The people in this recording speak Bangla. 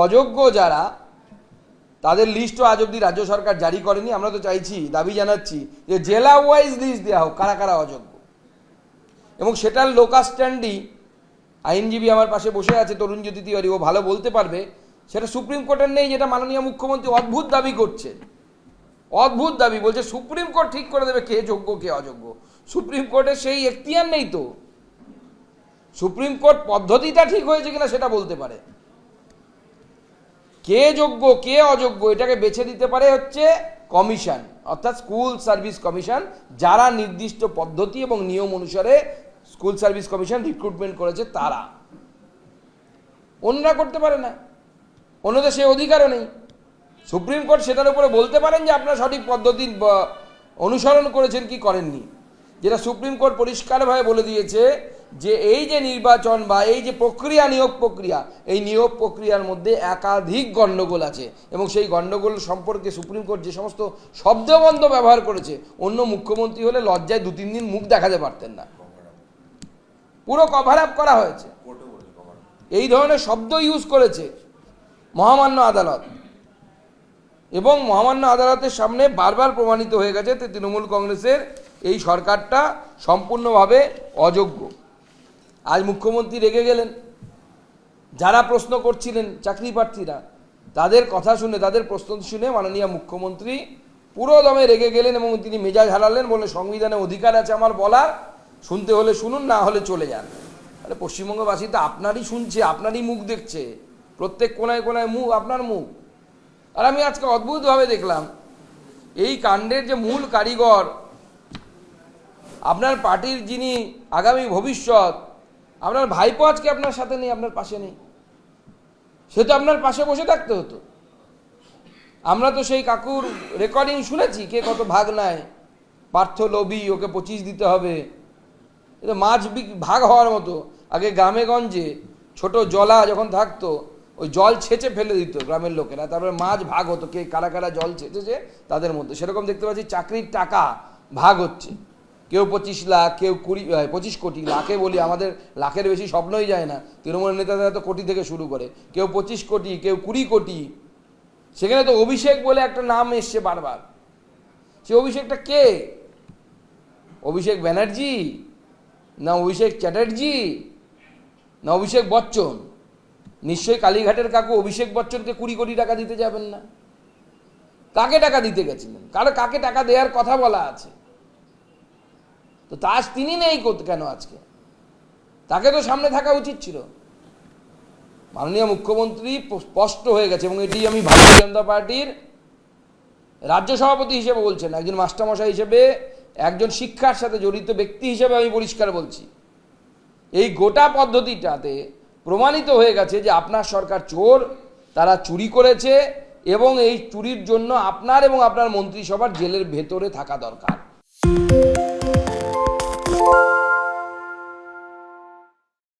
অযোগ্য যারা তাদের লিস্টও আজ অব্দি রাজ্য সরকার জারি করেনি। আমরা তো চাইছি, দাবি জানাচ্ছি যে জেলা ওয়াইজ লিস্ট দেওয়া হোক কারা কারা অযোগ্য, এবং সেটার লোকাল স্ট্যান্ডই আইনজীবী আমার পাশে বসে আছে তরুণজ্যোতি তিওয়ারি, ও ভালো বলতে পারবে। সেটা সুপ্রিম কোর্টের নেই, যেটা মাননীয় মুখ্যমন্ত্রী অদ্ভুত দাবি করছেন। অদ্ভুত দাবি বলছে সুপ্রিম কোর্ট ঠিক করে দেবে কে যোগ্য কে অযোগ্য। সুপ্রিম কোর্টের সেই এখতিয়ার নেই তো। সুপ্রিম কোর্ট পদ্ধতিটা ঠিক হয়েছে কিনা সেটা বলতে পারে, কে যোগ্য কে অযোগ্য এটাকে বেছে দিতে পারে হচ্ছে কমিশন, অর্থাৎ স্কুল সার্ভিস কমিশন, যারা নির্দিষ্ট পদ্ধতি এবং নিয়ম অনুসারে স্কুল সার্ভিস কমিশন রিক্রুটমেন্ট করেছে তারা। অন্যরা করতে পারে না, অন্যদের সেই অধিকারও নেই। সুপ্রিম কোর্ট সেটার উপরে বলতে পারেন যে আপনারা সঠিক পদ্ধতি অনুসরণ করেছেন কি করেননি। যেটা সুপ্রিম কোর্ট পরিষ্কারভাবে বলে দিয়েছে যে এই যে নির্বাচন বা এই যে প্রক্রিয়া, নিয়োগ প্রক্রিয়া, এই নিয়োগ প্রক্রিয়ার মধ্যে একাধিক গণ্ডগোল আছে, এবং সেই গণ্ডগোল সম্পর্কে সুপ্রিম কোর্ট যে সমস্ত শব্দবন্ধ ব্যবহার করেছে, অন্য মুখ্যমন্ত্রী হলে লজ্জায় 2-3 দিন মুখ দেখাতে পারতেন না। পুরো কভার আপ করা হয়েছে, এই ধরনের শব্দ ইউজ করেছে মহামান্য আদালত, এবং মহামান্য আদালতের সামনে বারবার প্রমাণিত হয়ে গেছে যে তৃণমূল কংগ্রেসের এই সরকারটা সম্পূর্ণভাবে অযোগ্য। আজ মুখ্যমন্ত্রী রেগে গেলেন, যারা প্রশ্ন করছিলেন চাকরি প্রার্থীরা, তাদের কথা শুনে, তাদের প্রশ্ন শুনে মাননীয় মুখ্যমন্ত্রী পুরো দমে রেগে গেলেন, এবং তিনি মেজাজ হারালেন, বলে সংবিধানে অধিকার আছে আমার বলার, শুনতে হলে শুনুন, না হলে চলে যান। আরে পশ্চিমবঙ্গবাসী তো আপনারই শুনছে, আপনারই মুখ দেখছে, প্রত্যেক কোনায় কোনায় মুখ, আপনার মুখ। আর আমি আজকে অদ্ভুতভাবে দেখলাম এই কাণ্ডের যে মূল কারিগর, আপনার পার্টির যিনি আগামী ভবিষ্যৎ, আপনার ভাইপো আজকে আপনার সাথে নেই, আপনার পাশে নেই। সে তো আপনার পাশে বসে থাকতে হতো। আমরা তো সেই কাকুর রেকর্ডিং শুনেছি, কে কত ভাগ নেয়, পার্থ লবি, ওকে 25 দিতে হবে। এটা মাছ ভাগ হওয়ার মতো। আগে গ্রামে গঞ্জে ছোট জলা যখন থাকতো, ওই জল ছেঁচে ফেলে দিত গ্রামের লোকেরা, তারপরে মাছ ভাগ হতো, কে কারা কারা জল ছেঁচেছে তাদের মধ্যে। সেরকম দেখতে পাচ্ছি চাকরির টাকা ভাগ হচ্ছে, কেউ 25 লাখ, কেউ 25 কোটি, লাখে বলি, আমাদের লাখের বেশি স্বপ্নই যায় না, তৃণমূলের নেতাদের তো কোটি থেকে শুরু করে, কেউ 25 কোটি, কেউ 20 কোটি। সেখানে তো অভিষেক বলে একটা নাম এসছে বারবার। সে অভিষেকটা কে? অভিষেক ব্যানার্জি, না অভিষেক চ্যাটার্জি, না অভিষেক বচ্চন? নিশ্চয়ই কালীঘাটের কাকু অভিষেক বচ্চনকে 20 কোটি টাকা দিতে যাবেন না। কাকে টাকা দিতে গেছিলেন? কাকে টাকা দেওয়ার কথা বলা আছে? তো তাজ তিনি নেই কেন আজকে? তাকে তো সামনে থাকা উচিত ছিল। মাননীয় মুখ্যমন্ত্রী স্পষ্ট হয়ে গেছে, এবং এটি আমি ভারতীয় জনতা পার্টির রাজ্য সভাপতি হিসেবে বলছেন, একজন মাস্টারমশাই হিসেবে, একজন শিক্ষার সাথে জড়িত ব্যক্তি হিসেবে আমি পরিষ্কার বলছি, এই গোটা পদ্ধতিটাতে প্রমাণিত হয়ে গেছে যে আপনার সরকার চোর, তারা চুরি করেছে, এবং এই চুরির জন্য আপনার এবং আপনার মন্ত্রিসভার জেলের ভেতরে থাকা দরকার।